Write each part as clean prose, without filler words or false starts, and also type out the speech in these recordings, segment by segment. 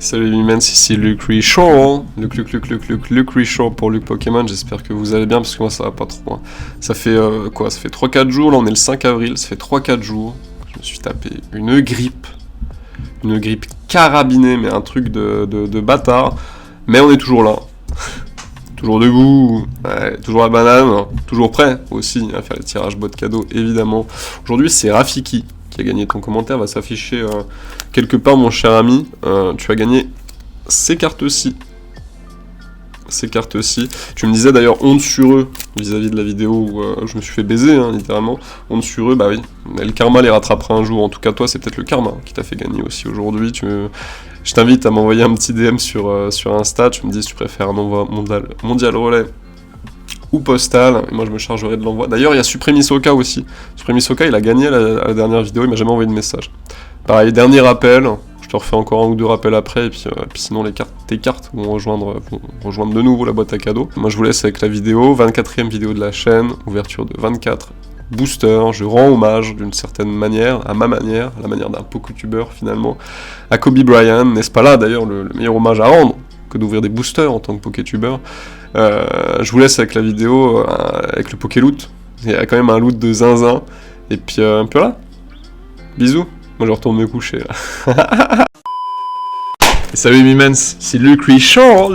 Salut Mimens, ici Luc Richard, Luc Richard pour Luc Pokémon, j'espère que vous allez bien parce que moi ça va pas trop. Ça fait ça fait 3-4 jours, là on est le 5 avril, ça fait 3-4 jours, je me suis tapé une grippe carabinée, mais un truc de bâtard, mais on est toujours là, toujours debout, ouais, toujours la banane, toujours prêt aussi à faire les tirages boîte cadeaux évidemment. Aujourd'hui c'est Rafiki qui a gagné ton commentaire, va s'afficher quelque part mon cher ami, tu as gagné ces cartes-ci. Tu me disais d'ailleurs honte sur eux vis-à-vis de la vidéo où je me suis fait baiser, hein, littéralement. Honte sur eux, bah oui, mais le karma les rattrapera un jour. En tout cas toi c'est peut-être le karma qui t'a fait gagner aussi aujourd'hui. Je t'invite à m'envoyer un petit DM sur Insta, tu me dis si tu préfères un envoi mondial relais ou postal, et moi je me chargerai de l'envoi. D'ailleurs il y a Supremisoka aussi. Supremisoka il a gagné à la dernière vidéo, il m'a jamais envoyé de message. Pareil, dernier rappel, je te refais encore un ou deux rappels après, et puis sinon tes cartes vont rejoindre de nouveau la boîte à cadeaux. Moi je vous laisse avec la vidéo, 24e vidéo de la chaîne, ouverture de 24 boosters, je rends hommage d'une certaine manière, à ma manière, à la manière d'un PokéTuber finalement, à Kobe Bryant, n'est-ce pas là d'ailleurs le meilleur hommage à rendre que d'ouvrir des boosters en tant que PokéTuber. Je vous laisse avec la vidéo, avec le Pokéloot. Il y a quand même un loot de zinzin. Et puis un peu là. Bisous. Moi je retourne me coucher là. Et salut Mimens, c'est Luc Richard.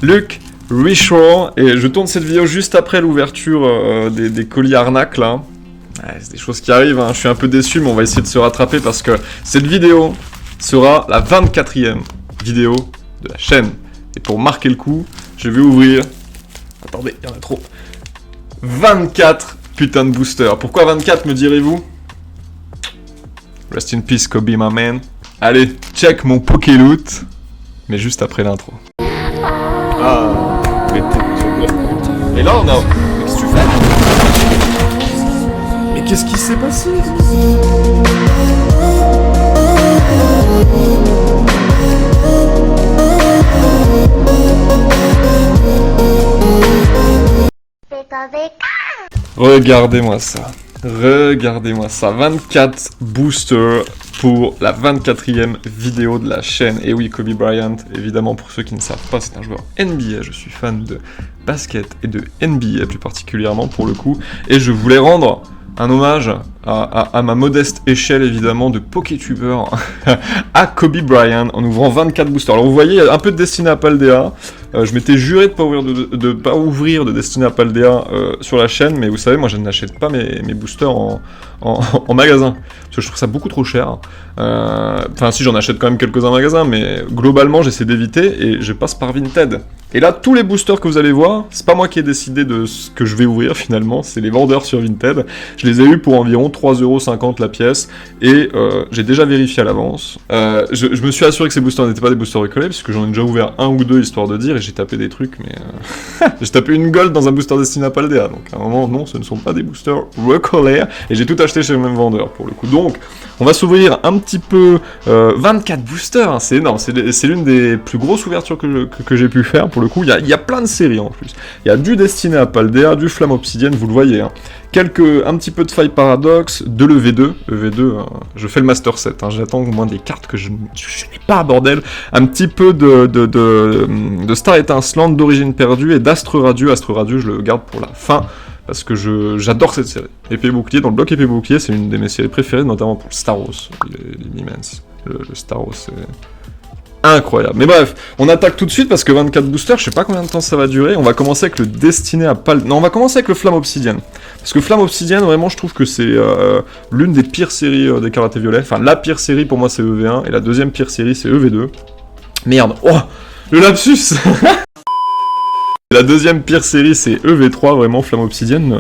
Luc Richard. Et je tourne cette vidéo juste après l'ouverture des colis arnaques là. Ouais, c'est des choses qui arrivent, hein. Je suis un peu déçu, mais on va essayer de se rattraper parce que cette vidéo sera la 24e vidéo de la chaîne. Et pour marquer le coup, je vais ouvrir... Attendez, il y en a trop. 24 putains de boosters. Pourquoi 24 me direz-vous? Rest in peace Kobe my man. Allez, check mon Pokéloot. Mais juste après l'intro. Ah, et là on a... Mais qu'est-ce que tu fais? Mais qu'est-ce qui s'est passé? Regardez-moi ça, 24 boosters pour la 24e vidéo de la chaîne. Et oui, Kobe Bryant, évidemment, pour ceux qui ne savent pas, c'est un joueur NBA, je suis fan de basket et de NBA plus particulièrement pour le coup, et je voulais rendre un hommage à ma modeste échelle évidemment de PokéTuber à Kobe Bryant en ouvrant 24 boosters. Alors vous voyez, un peu de Destiny à Paldea. Je m'étais juré de pas ouvrir de Destiny à Paldea sur la chaîne, mais vous savez, moi je n'achète pas mes boosters en magasin, parce que je trouve ça beaucoup trop cher. Enfin si, j'en achète quand même quelques-uns en magasin, mais globalement j'essaie d'éviter et je passe par Vinted. Et là, tous les boosters que vous allez voir, c'est pas moi qui ai décidé de ce que je vais ouvrir finalement, c'est les vendeurs sur Vinted. Je les ai eus pour environ 3,50€ la pièce, et j'ai déjà vérifié à l'avance. Je me suis assuré que ces boosters n'étaient pas des boosters recollés, parce que j'en ai déjà ouvert un ou deux histoire de dire, et j'ai tapé des trucs, mais... j'ai tapé une gold dans un booster Destiny à Paldea, donc à un moment, non, ce ne sont pas des boosters recollés, et j'ai tout acheté chez le même vendeur, pour le coup. Donc, on va s'ouvrir un petit peu... 24 boosters, hein, c'est énorme, c'est l'une des plus grosses ouvertures que j'ai pu faire, pour le coup. Il y a plein de séries en plus. Il y a du Destiny à Paldea, du Flamme Obsidienne, vous le voyez, hein. Un petit peu de Faille Paradox, de l'EV2, je fais le Master 7, hein, j'attends au moins des cartes que je n'ai pas, bordel, un petit peu de Star Étincelante, d'Origine Perdue et d'Astre Radieux. Astre Radieux, je le garde pour la fin, parce que j'adore cette série. Épée Bouclier, dans le bloc Épée Bouclier, c'est une de mes séries préférées, notamment pour le Star Wars, les immenses. Le Star Wars, c'est... incroyable. Mais bref, on attaque tout de suite parce que 24 boosters, je sais pas combien de temps ça va durer. On va commencer avec le Destiné à Non, on va commencer avec le Flamme Obsidienne. Parce que Flamme Obsidienne, vraiment, je trouve que c'est l'une des pires séries d'Écarlate et Violet. Enfin, la pire série pour moi, c'est EV1. Et la deuxième pire série, c'est EV2. Merde. Oh, le lapsus. La deuxième pire série, c'est EV3, vraiment, Flamme Obsidienne.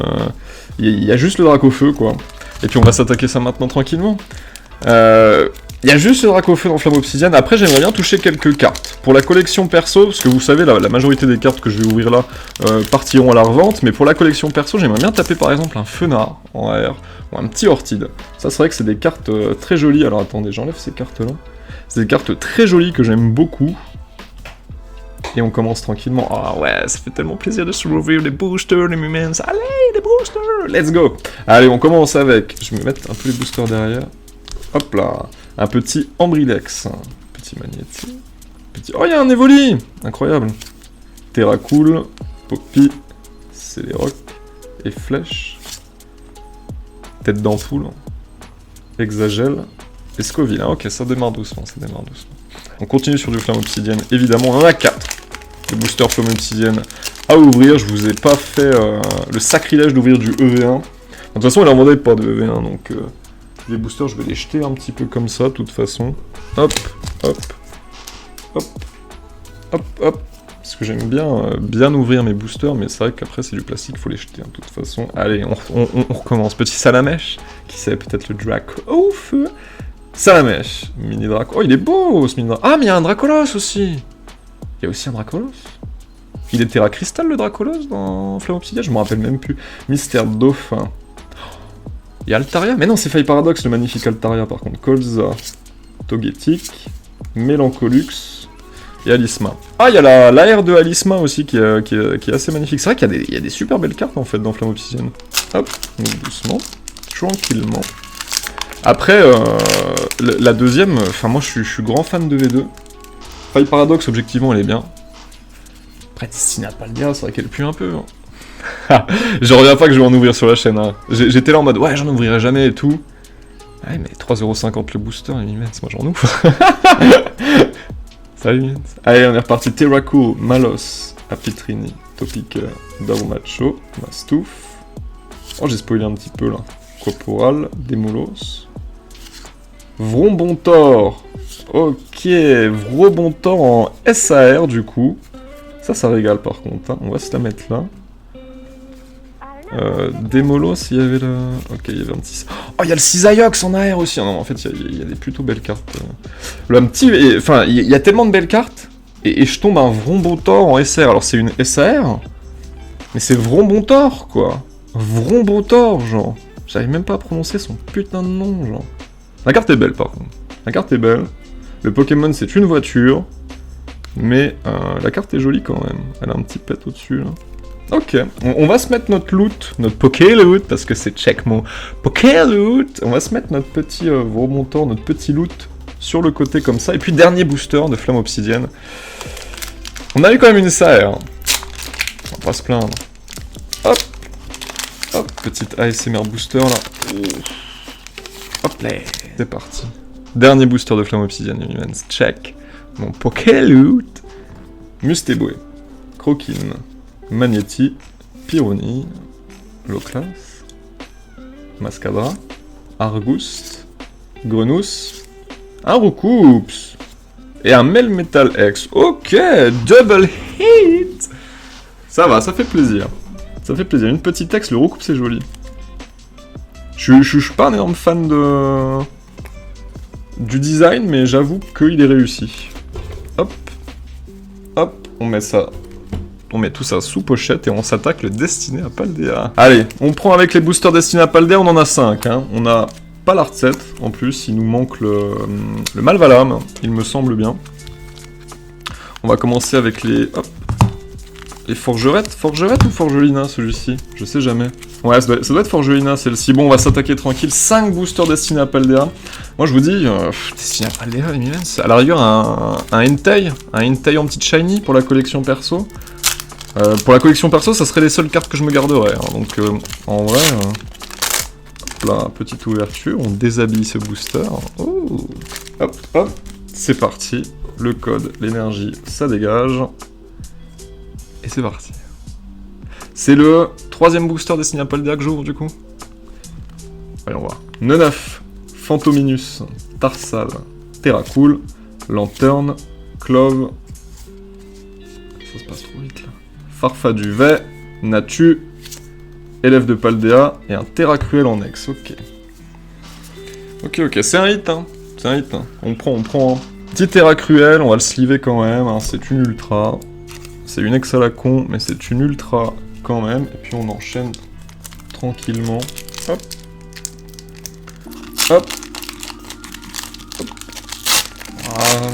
Il y a juste le Dracofeu, quoi. Et puis on va s'attaquer ça maintenant tranquillement. Il y a juste le Dracofeu dans Flamme Obsidienne. Après, j'aimerais bien toucher quelques cartes. Pour la collection perso, parce que vous savez, la majorité des cartes que je vais ouvrir là partiront à la revente. Mais pour la collection perso, j'aimerais bien taper par exemple un Fenard en AR ou un petit Ortide. Ça, c'est vrai que c'est des cartes très jolies. Alors attendez, j'enlève ces cartes-là. C'est des cartes très jolies que j'aime beaucoup. Et on commence tranquillement. Ah ouais, ça fait tellement plaisir de se rouvrir les boosters, les mumens. Allez, les boosters, let's go. Allez, on commence avec... Je vais me mettre un peu les boosters derrière. Hop là. Un petit Ambrilex. Petit Magnéti. Petit... Oh, il y a un Evoli! Incroyable. Terracool, Poppy, Céléroc, et Flèche. Tête d'ampoule. Hexagel. Et Scoville. Ah, ok, ça démarre doucement, ça démarre doucement. On continue sur du Flamme Obsidienne. Évidemment, on en a 4. Les boosters Flamme Obsidienne à ouvrir. Je vous ai pas fait le sacrilège d'ouvrir du EV1. De toute façon, il en vendait pas de EV1, donc les boosters, je vais les jeter un petit peu comme ça, de toute façon. Hop, hop, hop, hop, hop. Parce que j'aime bien ouvrir mes boosters, mais c'est vrai qu'après, c'est du plastique, faut les jeter, de toute façon. Allez, on recommence. Petit Salamèche, qui sait peut-être le Draco au feu. Salamèche, mini Draco. Oh, il est beau, ce mini Draco. Ah, mais il y a un Dracolos aussi. Il y a aussi un Dracolos. Il est Terra Crystal, le Dracolos, dans Flamme Obsidienne, je me rappelle même plus. Mystère Dauphin. Il y a Altaria. Mais non, c'est Faille Paradoxe, le magnifique Altaria, par contre. Colza, Togetic, Melancholux et Alisma. Ah, il y a l'AR de Alisma aussi, qui est assez magnifique. C'est vrai qu'il y a des super belles cartes, en fait, dans Flamme Obsidienne. Hop, donc doucement, tranquillement. Après, la deuxième, enfin, moi, je suis grand fan de V2. Faille Paradoxe, objectivement, elle est bien. Après, Destina Paldea, c'est vrai qu'elle pue un peu. Hein. Je reviens pas que je vais en ouvrir sur la chaîne. Hein. J'étais là en mode, ouais, j'en ouvrirai jamais et tout. Ouais, mais 3,50€ le booster, immense, moi j'en ouvre. Salut, immense. Allez, on est reparti. Terraco, Malos, Apitrini, Topiqueur, Daumacho, Mastouf. Oh, j'ai spoilé un petit peu là. Corporal, Demolos. Vrombontor. Ok, Vrombontor en SAR du coup. Ça régale par contre, hein. On va se la mettre là. Démolos, il y avait le... Ok, il y avait un petit... Oh, il y a le Cisaiox en AR aussi. Non, en fait, il y a des plutôt belles cartes. Le petit... Enfin, il y a tellement de belles cartes. Et je tombe un Vrombontor en SR. Alors, c'est une SAR. Mais c'est Vrombontor, quoi. Vrombontor, genre. J'arrive même pas à prononcer son putain de nom, genre. La carte est belle, par contre. La carte est belle. Le Pokémon, c'est une voiture. Mais la carte est jolie quand même. Elle a un petit pet au-dessus, là. Ok, on va se mettre notre loot, notre Poké-loot, parce que c'est check mon Poké-loot. On va se mettre notre petit remontant, notre petit loot sur le côté comme ça. Et puis dernier booster de Flamme Obsidienne. On a eu quand même une SAR. On va pas se plaindre. Hop. Hop, petite ASMR booster là. Hop là. C'est parti. Dernier booster de Flamme Obsidienne, Unimens. Check. Mon Poké-loot. Mustéboué. Croquine. Magnéti, Pyroni, Loclas, Mascadra, Argus, Grenousse, un Roucoups et un Melmetal X. Ok, double hit. Ça va, ça fait plaisir. Ça fait plaisir. Une petite X, le Roucoups c'est joli. Je suis pas un énorme fan du design, mais j'avoue qu'il est réussi. Hop, hop, on met ça. On met tout ça sous pochette et on s'attaque le Destiné à Paldea. Allez, on prend avec les boosters Destiné à Paldea, on en a 5. Hein. On a pas l'Art 7, en plus, il nous manque le Malvalam, il me semble bien. On va commencer avec les... Hop. Les Forgerettes. Forgerette ou Forgelina, celui-ci? Je sais jamais. Ouais, ça doit être Forgelina, celle-ci. Bon, on va s'attaquer tranquille. 5 boosters Destiné à Paldea. Moi, je vous dis, Destiné à Paldea, immense. À la rigueur, un Entei en petite shiny pour la collection perso. Pour la collection perso, ça serait les seules cartes que je me garderais. Hein. Donc, en vrai, hop là, petite ouverture, on déshabille ce booster. Oh. Hop, hop, c'est parti. Le code, l'énergie, ça dégage. Et c'est parti. C'est le 3ème booster Destiné à Paldea que j'ouvre du coup. Voyons voir. Neunaf, Phantominus, Tarsal, Terracool, Lanterne, Clove. Ça se passe trop vite là. Farfaduvet, Natu, Élève de Paldea et un Terra Cruel en ex. Ok. Ok, c'est un hit, hein. C'est un hit, hein. On prend. Petit Terra Cruel, on va le sliver quand même. Hein. C'est une ultra. C'est une ex à la con, mais c'est une ultra quand même. Et puis on enchaîne tranquillement. Hop. Hop. Hop. Voilà.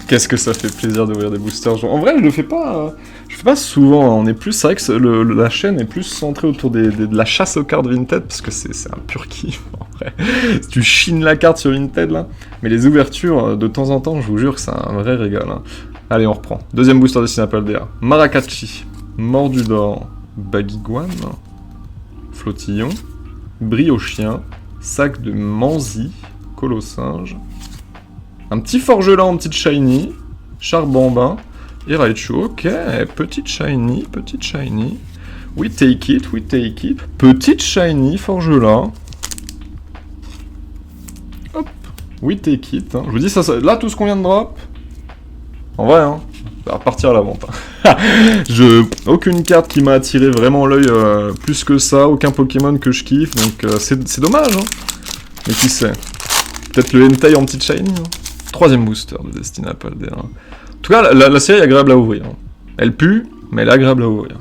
Qu'est-ce que ça fait plaisir d'ouvrir des boosters. En vrai, je le fais pas souvent. Hein. On est plus, c'est vrai que la chaîne est plus centrée autour de la chasse aux cartes vintage parce que c'est un pur kiff. Après, tu chines la carte sur Vinted, là. Mais les ouvertures, de temps en temps, je vous jure que c'est un vrai régal. Hein. Allez, on reprend. Deuxième booster destiné à Paldea. Maracacci, Mordu d'or, Baguiguane, Flottillon, Briochien, Sac de Manzi, Colossinge, un petit Forgelat en petite shiny, Charbambin, et Raichu. Ok, petite shiny, petite shiny. We take it, we take it. Petite shiny, Forgelat. Hop, we take it. Hein. Je vous dis, ça, là, tout ce qu'on vient de drop, en vrai, hein, ça va repartir à la vente. Hein. Aucune carte qui m'a attiré vraiment l'œil plus que ça, aucun Pokémon que je kiffe, donc c'est dommage. Hein. Mais qui sait? Peut-être le hentai en petite shiny. Hein. Troisième booster de Destinée à Paldea. Hein. En tout cas, la série est agréable à ouvrir. Hein. Elle pue, mais elle est agréable à ouvrir.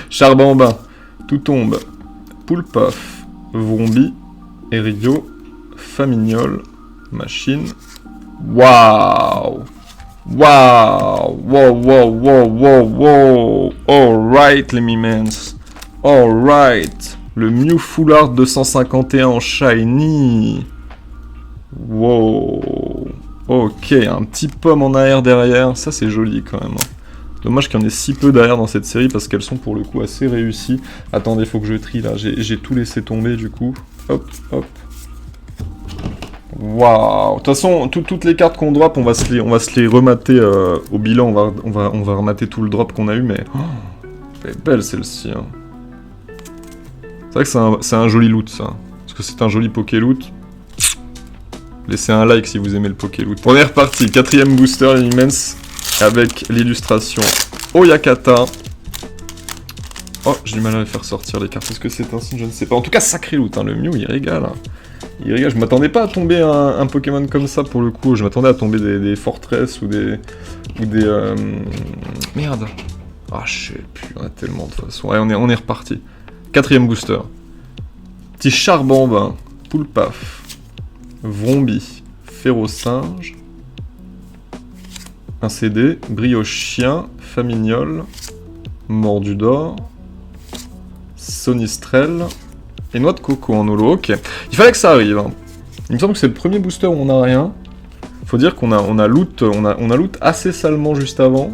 Charbambin, Tout tombe, Poulpaf, Vrombi, Erio, Famignol, Machine. Waouh! Waouh! Wow, wow, wow, wow, wow! Alright, les mimens. Alright! Le Mew Full Art 251 en shiny. Wow! Ok, un petit pomme en arrière derrière. Ça, c'est joli quand même. Hein. Dommage qu'il y en ait si peu derrière dans cette série parce qu'elles sont pour le coup assez réussies. Attendez, faut que je trie là. J'ai tout laissé tomber du coup. Hop, hop. Waouh! De toute façon, toutes les cartes qu'on drop, on va se les remater au bilan. On va remater tout le drop qu'on a eu, mais... Oh, elle est belle celle-ci. Hein. C'est vrai que c'est un joli loot, ça. Parce que c'est un joli Poké-loot. Laissez un like si vous aimez le Poké-loot. On est reparti. Quatrième booster, immense. Avec l'illustration Oyakata. Oh, j'ai du mal à les faire sortir les cartes. Est-ce que c'est un signe? Je ne sais pas. En tout cas, sacré loot. Hein. Le Mew, il régale. Hein. Il régale. Je m'attendais pas à tomber un Pokémon comme ça pour le coup. Je m'attendais à tomber des Fortress ou des Merde. Ah, je sais plus. On a tellement de façons. Ouais, on est reparti. Quatrième booster. Petit Charbambin, Poulpaf, Vrombi, Férocinge, un CD, Briochien, Famignol, Mordu d'or, Sonistrel et Noix de Coco en holo. Ok, il fallait que ça arrive. Hein. Il me semble que c'est le premier booster où on n'a rien. Faut dire qu'on a loot assez salement juste avant.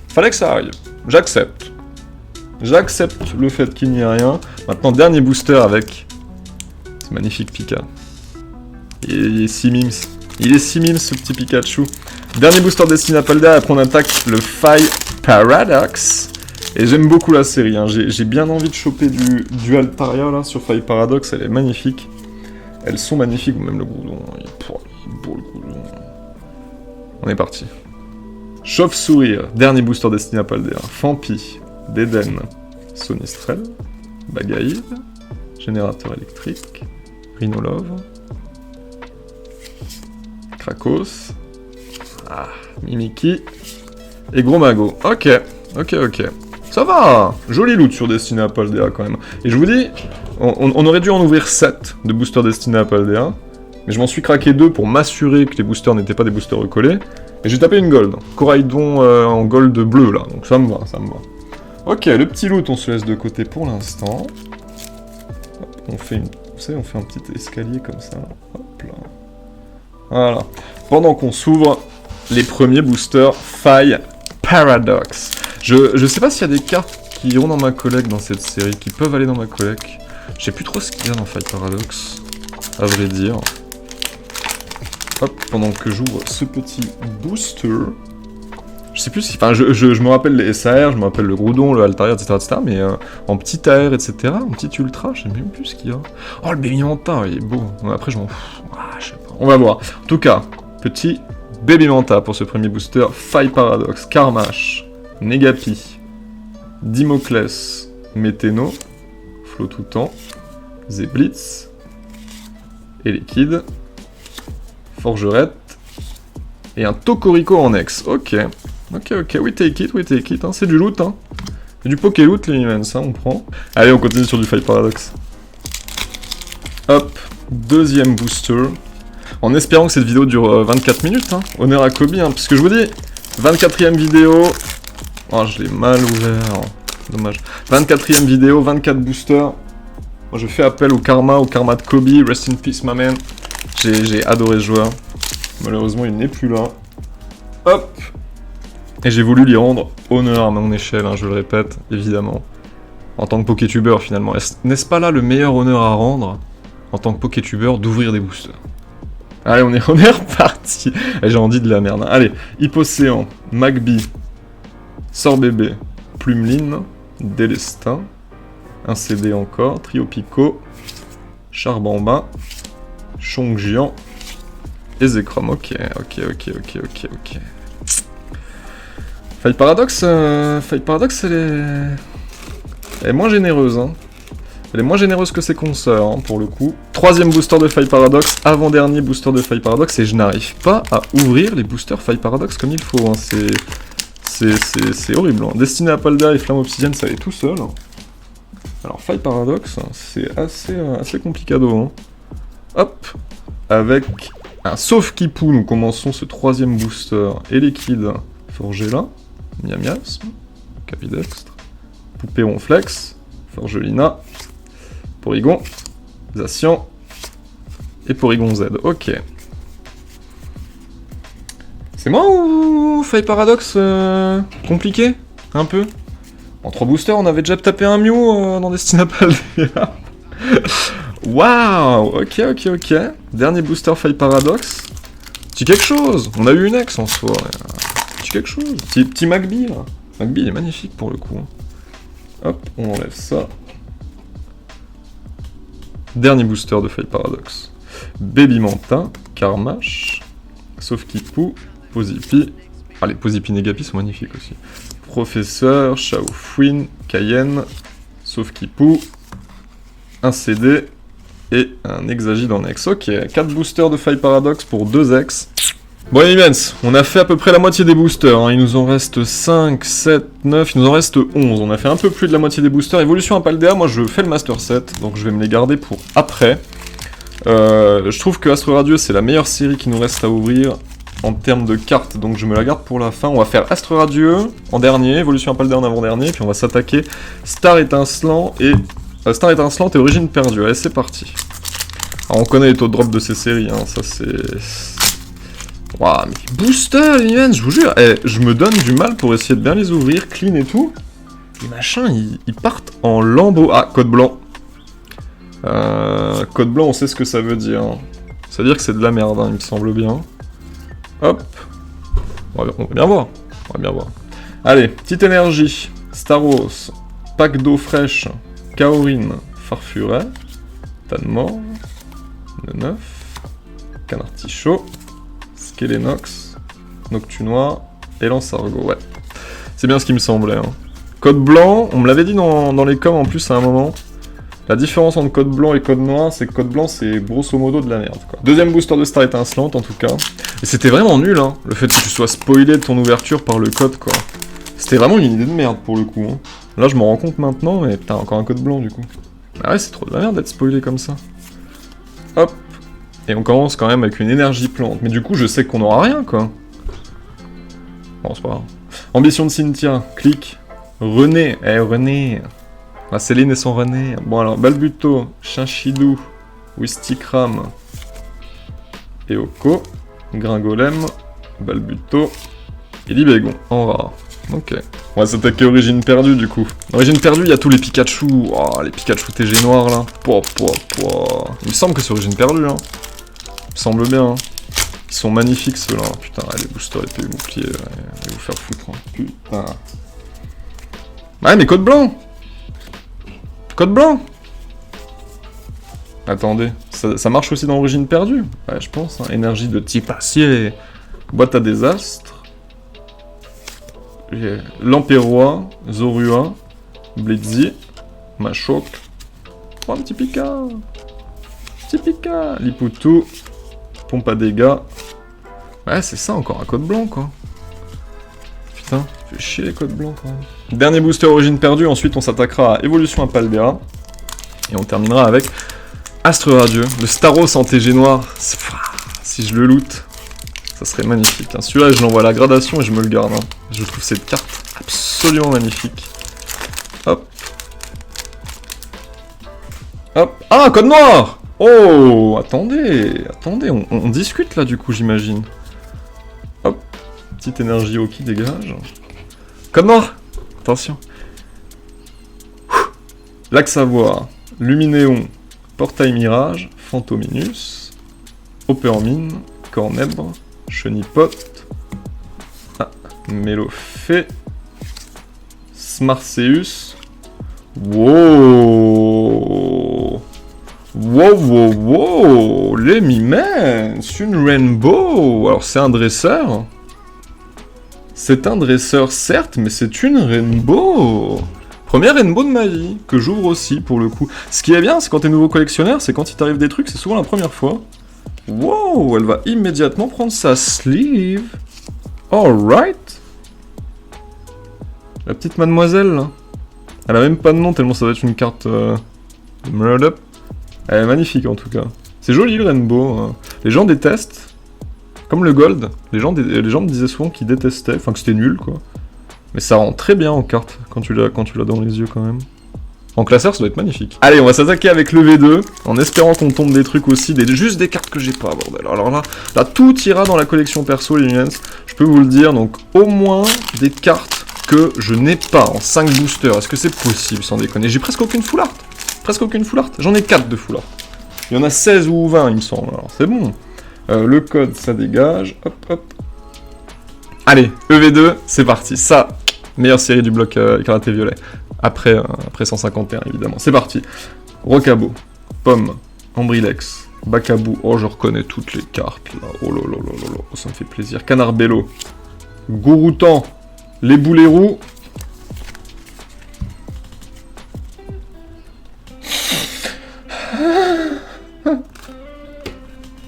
Fallait que ça arrive. J'accepte. J'accepte le fait qu'il n'y ait rien. Maintenant, dernier booster avec ce magnifique Pika. Il est si mimes. Il est si mimes ce petit Pikachu. Dernier booster destiné à Paldea, après on attaque le Fire Paradox. Et j'aime beaucoup la série, hein. J'ai bien envie de choper du Altaria là sur Fire Paradox, elle est magnifique. Elles sont magnifiques, ou même le Groudon, il est beau le Groudon. On est parti. Chauve-sourire, dernier booster destiné à Paldea. Fampi, Déden, Sonistrel, Bagaïve, Générateur électrique, Rhinolove, Krakos, Mimiki et Gros Mago. Ok. Ça va. Joli loot sur Destiné à Paldea quand même. Et je vous dis, on aurait dû en ouvrir 7 de boosters destinés à Paldea. Mais je m'en suis craqué 2 pour m'assurer que les boosters n'étaient pas des boosters recollés. Et j'ai tapé une gold. Coraidon en gold bleu là. Donc ça me va, ça me va. Ok, le petit loot, on se laisse de côté pour l'instant. On fait un petit escalier comme ça. Hop là. Voilà. Pendant qu'on s'ouvre les premiers boosters Fire Paradox. Je sais pas s'il y a des cartes qui iront dans ma collecte dans cette série, qui peuvent aller dans ma collecte. Je sais plus trop ce qu'il y a dans Fire Paradox, à vrai dire. Hop, pendant que j'ouvre ce petit booster. Je sais plus si... Enfin, je me rappelle les SAR, je me rappelle le Groudon, le Altaria, etc. Mais en petit AR, etc., en petit Ultra, je sais même plus ce qu'il y a. Oh, le Baby Manta, il est beau. Après, je m'en fous. Ah, je sais pas. On va voir. En tout cas, petit Baby Manta pour ce premier booster. Fire Paradox, Karmash, Negapi, Dimoclès, Météno, Flotoutan, Zeblitz, Elekid, Forgerette, et un Tokorico en ex. Ok, we take it, hein. C'est du loot, hein. C'est du Poké loot, les humans, ça, on prend. Allez, on continue sur du Fire Paradox. Hop, deuxième booster. En espérant que cette vidéo dure 24 minutes, hein. Honneur à Kobe, hein, puisque je vous dis, 24e vidéo... Oh, je l'ai mal ouvert, dommage. 24e vidéo, 24 boosters. Moi je fais appel au karma de Kobe, rest in peace my man. J'ai adoré ce joueur. Malheureusement il n'est plus là. Hop. Et j'ai voulu lui rendre honneur à mon échelle, hein, je le répète, évidemment. En tant que Pokétubeur finalement. N'est-ce pas là le meilleur honneur à rendre, en tant que Pokétubeur, d'ouvrir des boosters? Allez, on est reparti. J'ai envie de la merde. Hein. Allez, Hippocéan, Magby, Sorbébé, Plumeline, Délestin, un CD encore, Trio Pico, Charbamba, Chongjian et Zekrom. Ok. Fight Paradox, elle est moins généreuse, hein. Elle est moins généreuse que ses consoeurs, hein, pour le coup. Troisième booster de Fight Paradox, avant-dernier booster de Fight Paradox, et je n'arrive pas à ouvrir les boosters Fight Paradox comme il faut, hein. C'est horrible, hein. Destiné à Paldea et Flamme Obsidienne, ça allait tout seul. Alors Fight Paradox, c'est assez complicado, hein. Hop, avec un sauf Kipou, nous commençons ce troisième booster. Liquide, Forgella, Miamiasme, Capidextre, Poupée Ronflex, Forgelina, Porygon, Zacian et Porygon Z. Ok. C'est moi ou Fight Paradox compliqué? Un peu. En 3 boosters, on avait déjà tapé un Mew dans Destiny Paldea. Waouh. Ok. Dernier booster Fight Paradox. Petit quelque chose. On a eu une ex en soi. Petit quelque chose. Petit Magby là. Magby il est magnifique pour le coup. Hop, on enlève ça. Dernier booster de Fight Paradox. Baby Manta, Karmash, Sauf Kipou, Pozipi. Ah, les Pozipi Negapi sont magnifiques aussi. Professeur, Shaofuin, Cayenne, Sauf Kipou, un CD et un Exagide en Ex. Ok, 4 boosters de Fight Paradox pour 2 ex. Bon Immense, on a fait à peu près la moitié des boosters, hein. Il nous en reste 5, 7, 9, il nous en reste 11. On a fait un peu plus de la moitié des boosters. Évolution à Paldea, moi je fais le Master Set, donc je vais me les garder pour après. Je trouve que Astre Radieux c'est la meilleure série qui nous reste à ouvrir en termes de cartes, donc je me la garde pour la fin. On va faire Astre Radieux en dernier, Évolution à Paldea en avant-dernier, puis on va s'attaquer Star Étincelant et Origine Perdue. Allez, c'est parti. Alors on connaît les taux de drop de ces séries, hein. Ça c'est... Waouh, mais booster, Immense, je vous jure, je me donne du mal pour essayer de bien les ouvrir, clean et tout. Les machins, ils partent en lambeaux. Ah, code blanc. Code blanc, on sait ce que ça veut dire. Ça veut dire que c'est de la merde, hein, il me semble bien. Hop. On va bien voir. Allez, petite énergie. Staros, pack d'eau fraîche, Kaorin, Farfuret, Tanmor, Neuf, Canartichaud, Skelenox, Noctunoir et Lansargo, ouais. C'est bien ce qui me semblait. Hein. Code blanc, on me l'avait dit dans les coms en plus à un moment. La différence entre code blanc et code noir, c'est que code blanc c'est grosso modo de la merde, quoi. Deuxième booster de Star Étincelante en tout cas. Et c'était vraiment nul, hein, le fait que tu sois spoilé de ton ouverture par le code, quoi. C'était vraiment une idée de merde pour le coup. Hein. Là je m'en rends compte maintenant, mais putain, encore un code blanc du coup. Ah ouais, c'est trop de la merde d'être spoilé comme ça. Hop. Et on commence quand même avec une énergie plante. Mais du coup, je sais qu'on aura rien, quoi. Bon, c'est pas grave. Ambition de Cynthia, clic. René, René. La Céline et son René. Bon alors, Balbuto, Chinchidou, Wistikram, Eoko, Gringolem, Balbuto, et Libégon, en rare. Ok. On va s'attaquer Origine Perdue, du coup. Origine Perdue, il y a tous les Pikachu. Oh, les Pikachu TG noirs, là. Il me semble que c'est Origine Perdue, hein. Il me semble bien, hein. Ils sont magnifiques, ceux-là. Putain, les boosters épée bouclier, allez vous faire foutre, hein. Putain. Ouais, mais code blanc. Code blanc. Attendez, ça marche aussi dans Origine Perdue? Ouais, je pense, hein. Énergie de type acier. Boîte à désastre. Lampérois, Zorua, Blitzy, Machoke. Oh, un petit Pika. Liputu, Pompe à dégâts. Ouais, c'est ça, encore un code blanc, quoi. Putain, fait chier les codes blancs, quand même. Dernier booster Origine Perdue, ensuite on s'attaquera à Évolution à Paldea. Et on terminera avec Astre Radieux, le Staros en TG noir. Si je le loot, ça serait magnifique. Hein. Celui-là, je l'envoie à la gradation et je me le garde. Hein. Je trouve cette carte absolument magnifique. Hop. Hop. Ah, code noir! Oh, attendez, on discute là du coup, j'imagine. Hop, petite énergie au qui dégage. Code noir! Attention. Lac Savoie, Luminéon, Portail Mirage, Fantominus, Opéramine, Cornèbre, Chenipote, Mélofée, Smarceus. Wow! Wow! Les Mimens! Une Rainbow! Alors c'est un dresseur. C'est un dresseur certes, mais c'est une Rainbow! Première Rainbow de ma vie, que j'ouvre aussi pour le coup. Ce qui est bien, c'est quand t'es nouveau collectionneur, c'est quand il t'arrive des trucs, c'est souvent la première fois. Wow! Elle va immédiatement prendre sa sleeve. Alright! La petite mademoiselle là. Elle a même pas de nom tellement ça va être une carte de Murder. Elle est magnifique en tout cas. C'est joli le Rainbow. Hein. Les gens détestent. Comme le Gold. Les gens me disaient souvent qu'ils détestaient. Enfin que c'était nul quoi. Mais ça rend très bien en carte quand tu l'as dans les yeux quand même. En classeur ça doit être magnifique. Allez on va s'attaquer avec le V2. En espérant qu'on tombe des trucs aussi. Juste des cartes que j'ai pas bordel. Alors là tout ira dans la collection perso les Minions. Je peux vous le dire. Donc au moins des cartes que je n'ai pas en 5 boosters. Est-ce que c'est possible sans déconner? J'ai presque aucune full art. Presque aucune full art. J'en ai 4 de full art. Il y en a 16 ou 20 il me semble. Alors c'est bon. Le code ça dégage. Hop hop. Allez, EV2, c'est parti. Ça, meilleure série du bloc écarlate et violet. Après 151 évidemment. C'est parti. Rocabo, Pomme, Ambrilex, Bacabou. Oh je reconnais toutes les cartes là. Oh là là là là là. Oh, ça me fait plaisir. Canard Bello. Gouroutan. Les boulets roux.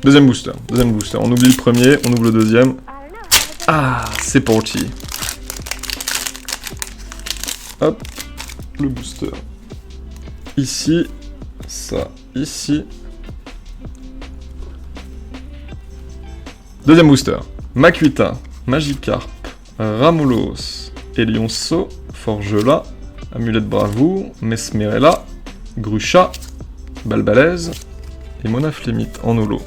Deuxième booster. On oublie le premier, on ouvre le deuxième. Ah, c'est parti. Hop, le booster. Ici, ça, ici. Deuxième booster. Makuita, Magikarp, Ramoulos, Elionceau, Forgelat, Amulette Bravoure, Mesmerella, Grucha, Balbalaise et Monaflémite en holo.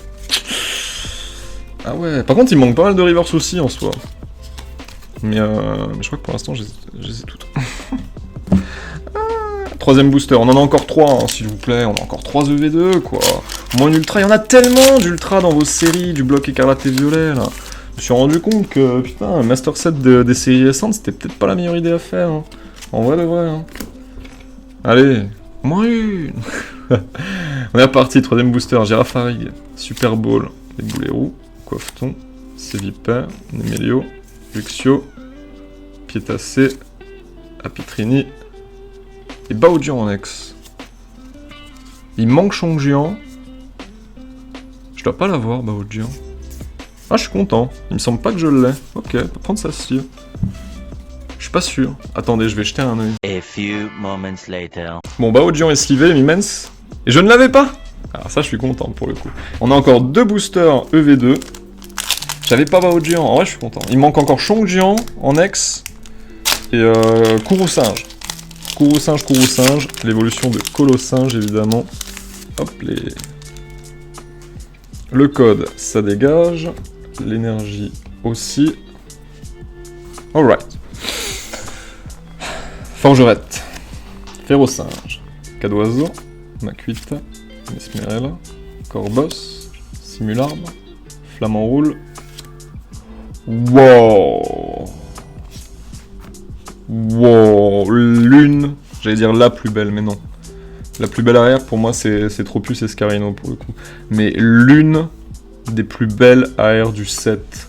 Ah ouais, par contre il manque pas mal de reverse aussi en soi. Mais je crois que pour l'instant je les ai toutes. Troisième booster, on en a encore 3 hein, s'il vous plaît, on a encore 3 EV2 quoi. Au moins une ultra, il y en a tellement d'ultra dans vos séries, du bloc écarlate et violet là. Je me suis rendu compte que, putain, un master set des séries récentes, c'était peut-être pas la meilleure idée à faire. Hein. En vrai de vrai. Hein. Allez, au moins une. On est reparti, troisième booster, Girafarig, Super Bowl, les boulets roux, Coffeton, Sévipère, Nemélio, Luxio, Piétassé, Apitrini, et Baojian en ex. Il manque Chongjian. Je dois pas l'avoir, Baojian. Ah, je suis content. Il me semble pas que je l'ai. Ok, on peut prendre sa sleeve. Je suis pas sûr. Attendez, je vais jeter un œil. A few moments later. Bon, Baojian est slivé, Mimens. Et je ne l'avais pas. Alors ça, je suis content pour le coup. On a encore 2 boosters EV2. J'avais pas Baojian. En vrai, je suis content. Il manque encore Chongjian en ex. Et Kourou-Singe. Kourou-Singe. L'évolution de Colo-Singe, évidemment. Hop, le code, ça dégage. L'énergie aussi. Alright. Forgerette. Ferro-Singe. Cadoiseau. Makuita. Mesmerella. Corbos. Simularbre. Flamant roule. Wow. Wow. L'une. J'allais dire la plus belle, mais non. La plus belle arrière, pour moi, c'est Tropius et Scarino, pour le coup. Mais l'une des plus belles AR du set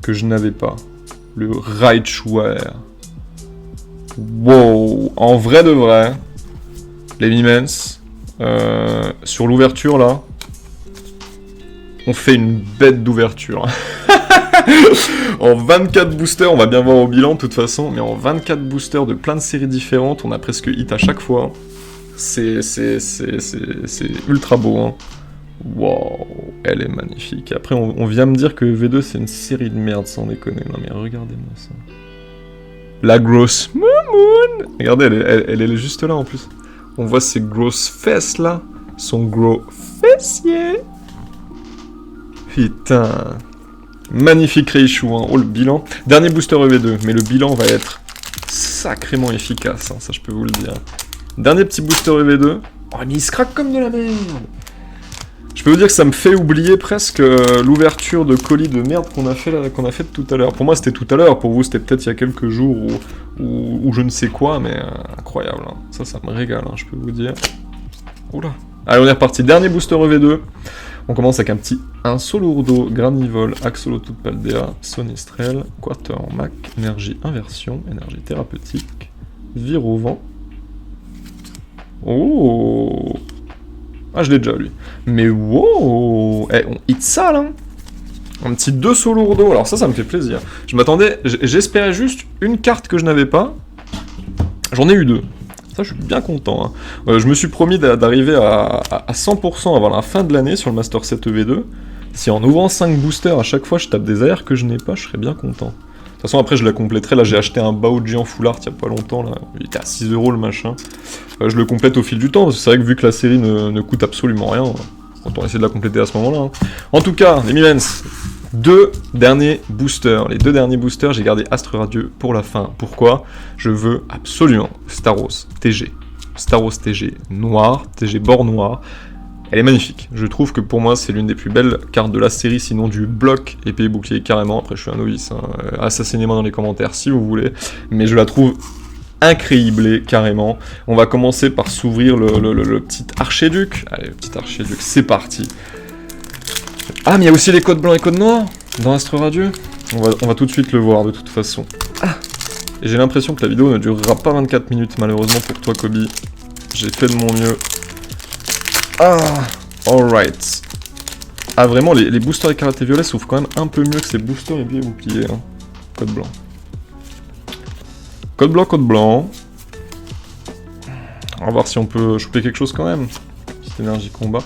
que je n'avais pas. Le Raichuer. Wow. En vrai de vrai, les Mimens, sur l'ouverture, là, on fait une bête d'ouverture. En 24 boosters, on va bien voir au bilan de toute façon, mais en 24 boosters de plein de séries différentes, on a presque hit à chaque fois. C'est ultra beau, hein. Wow, elle est magnifique. Après, on vient me dire que V2 c'est une série de merde, sans déconner. Non mais regardez-moi ça. La grosse Moon. Regardez, elle est juste là en plus. On voit ses grosses fesses là. Son gros fessier. Putain. Magnifique Raichu, hein. Oh le bilan. Dernier booster EV2, mais le bilan va être sacrément efficace, hein, ça je peux vous le dire. Dernier petit booster EV2. Oh mais il se craque comme de la merde. Je peux vous dire que ça me fait oublier presque l'ouverture de colis de merde qu'on a fait tout à l'heure. Pour moi c'était tout à l'heure, pour vous c'était peut-être il y a quelques jours ou je ne sais quoi, mais incroyable. Hein. Ça me régale, hein, je peux vous dire. Oula. Allez, on est reparti. Dernier booster EV2. On commence avec un Solourdo, Granivol, Axolotl Paldea, Sonistrel, Quatermac, Énergie Inversion, Énergie Thérapeutique, Virovent. Oh! Ah, je l'ai déjà, lui. Mais wow! Eh, on hit ça, là! Un petit 2 Solourdo, alors ça me fait plaisir. Je m'attendais, j'espérais juste une carte que je n'avais pas. J'en ai eu 2. Ça, je suis bien content. Hein. Je me suis promis d'arriver à 100% avant la fin de l'année sur le Master 7 EV2. Si en ouvrant 5 boosters à chaque fois je tape des AR que je n'ai pas, je serais bien content. De toute façon, après je la compléterai. Là, j'ai acheté un Baoji en full art il y a pas longtemps. Là. Il était à 6 € le machin. Je le complète au fil du temps parce que c'est vrai que vu que la série ne coûte absolument rien, autant essayer de la compléter à ce moment-là. Hein. En tout cas, les Mimens. 2 derniers boosters. Les 2 derniers boosters, j'ai gardé Astre Radieux pour la fin. Pourquoi? Je veux absolument Staros TG. Staros TG noir, TG bord noir. Elle est magnifique. Je trouve que pour moi, c'est l'une des plus belles cartes de la série, sinon du bloc épée et bouclier carrément. Après, je suis un novice. Hein. Assassinez-moi dans les commentaires si vous voulez. Mais je la trouve incréiblée carrément. On va commencer par s'ouvrir le petit archéduc. Allez, le petit archéduc, c'est parti. Ah, mais il y a aussi les codes blancs et codes noirs dans Astre Radieux. On va tout de suite le voir de toute façon. Ah. Et j'ai l'impression que la vidéo ne durera pas 24 minutes malheureusement pour toi, Kobe. J'ai fait de mon mieux. Ah, alright. Ah, vraiment, les boosters écarlate et violet s'ouvrent quand même un peu mieux que ces boosters épée et bouclier. Hein. Code blanc. Code blanc, code blanc. On va voir si on peut choper quelque chose quand même. Petite énergie combat.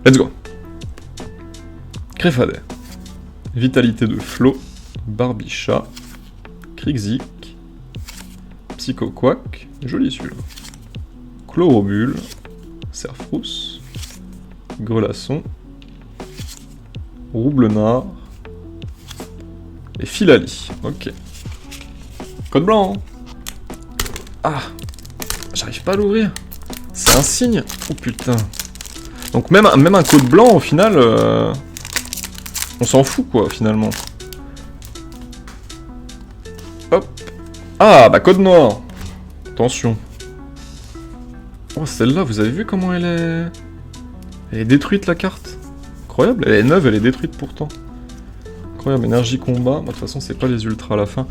Let's go. Créfadet, Vitalité de Flo, Barbichat, Krixik, Psychoquack, joli celui-là, Chlorobule, Serfrousse, Grelasson, Roublenard et Filali. Ok. Code blanc. Hein. Ah, j'arrive pas à l'ouvrir. C'est un signe. Oh putain. Donc même un code blanc au final. On s'en fout, quoi, finalement. Hop. Ah, bah, code noir. Attention. Oh, celle-là, vous avez vu comment elle est... Elle est détruite, la carte. Incroyable, elle est neuve, elle est détruite, pourtant. Incroyable, énergie combat. Bah, de toute façon, c'est pas les ultras à la fin.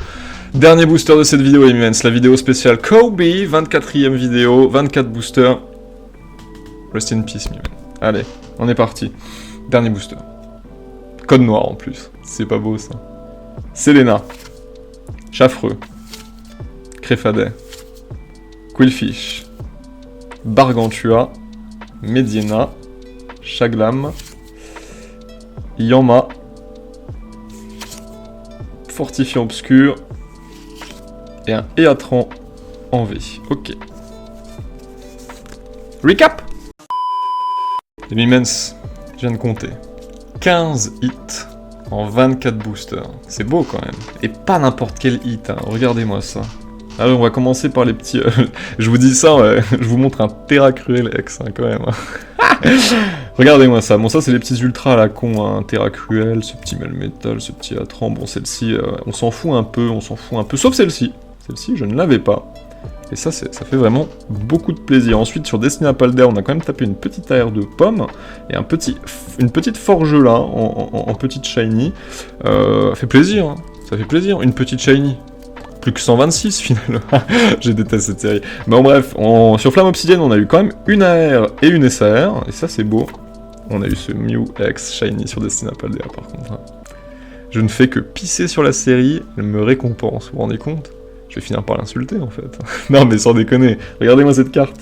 Dernier booster de cette vidéo, Immense. La vidéo spéciale Kobe. 24e vidéo, 24 boosters. Rest in peace, Mimens. Allez, on est parti. Dernier booster. Code noir en plus, c'est pas beau ça. Selena, Chaffreux, Créfadet, Quillfish, Bargantua, Mediena, Chaglam, Yama, Fortifiant Obscur et un Éatran en V. Ok. Recap. Les Mimens, je viens de compter. 15 hits en 24 boosters. C'est beau quand même. Et pas n'importe quel hit, hein. Regardez-moi ça. Alors on va commencer par les petits... je vous dis ça, ouais. Je vous montre un Terracruel X, hein, quand même. Regardez-moi ça. Bon, ça c'est les petits ultras à la con, hein. Terracruel, ce petit Melmetal, ce petit Atran. Bon, celle-ci, on s'en fout un peu, Sauf celle-ci. Celle-ci, je ne l'avais pas. Et ça fait vraiment beaucoup de plaisir. Ensuite, sur Destiny Paldea, on a quand même tapé une petite AR de pomme et une petite forge là, en petite shiny. Ça fait plaisir, hein. Ça fait plaisir. Une petite shiny. Plus que 126 finalement. Je déteste cette série. Mais en bref, sur Flamme Obsidienne, on a eu quand même une AR et une SAR. Et ça, c'est beau. On a eu ce Mew X shiny sur Destiny Paldea par contre. Hein. Je ne fais que pisser sur la série. Elle me récompense, vous vous rendez compte ? Je vais finir par l'insulter en fait. Non mais sans déconner, regardez-moi cette carte.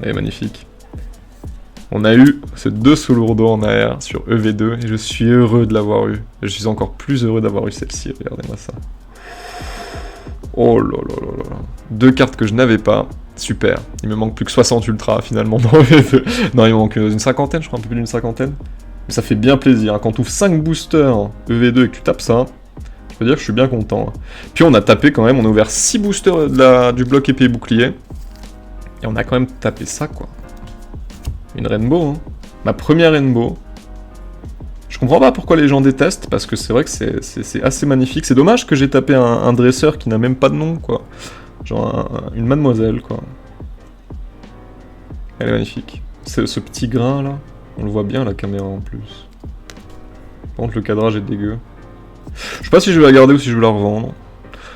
Elle est magnifique. On a eu ce 2 Solourdo en AR sur EV2 et je suis heureux de l'avoir eu. Je suis encore plus heureux d'avoir eu celle-ci, regardez-moi ça. Oh là là là là là. 2 cartes que je n'avais pas. Super. Il me manque plus que 60 ultras finalement dans V2. Non, il me manque une cinquantaine, je crois, un peu plus d'une cinquantaine. Mais ça fait bien plaisir. Hein. Quand tu ouvres 5 boosters EV2 et que tu tapes ça, je peux dire que je suis bien content. Hein. Puis on a tapé quand même, on a ouvert 6 boosters du bloc épée et bouclier. Et on a quand même tapé ça, quoi. Une Rainbow, hein. Ma première Rainbow. Je comprends pas pourquoi les gens détestent, parce que c'est vrai que c'est assez magnifique. C'est dommage que j'ai tapé un dresseur qui n'a même pas de nom, quoi. Genre une mademoiselle, quoi. Elle est magnifique. Ce petit grain, là, on le voit bien à la caméra, en plus. Par contre, le cadrage est dégueu. Je sais pas si je vais la garder ou si je vais la revendre.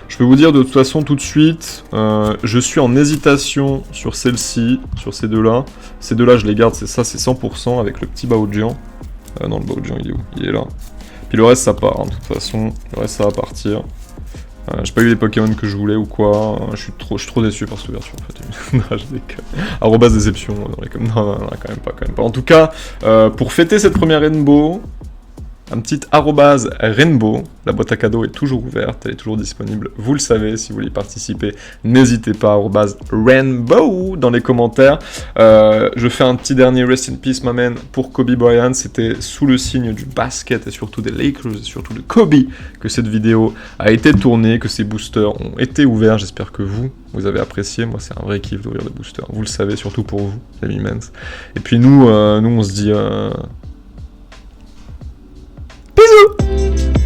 Je peux vous dire de toute façon tout de suite, je suis en hésitation sur celle-ci, sur ces deux-là. Ces deux-là, je les garde, c'est ça, c'est 100% avec le petit Baojian. Non, le Baojian, il est où? Il est là. Puis le reste, ça part, hein, de toute façon. Le reste, ça va partir. J'ai pas eu les Pokémon que je voulais ou quoi. Je suis trop déçu par cette ouverture, en fait. Non, je déconne. Arrobas déception dans les non, quand même pas. En tout cas, pour fêter cette première Rainbow, un petit arrobase Rainbow, la boîte à cadeaux est toujours ouverte, elle est toujours disponible, vous le savez, si vous voulez y participer, n'hésitez pas, arrobase Rainbow dans les commentaires. Je fais un petit dernier Rest in Peace, my man, pour Kobe Bryant, c'était sous le signe du basket et surtout des Lakers et surtout de Kobe que cette vidéo a été tournée, que ces boosters ont été ouverts, j'espère que vous avez apprécié, moi c'est un vrai kiff d'ouvrir des boosters, vous le savez, surtout pour vous, les immense. Et puis nous on se dit... Bisous!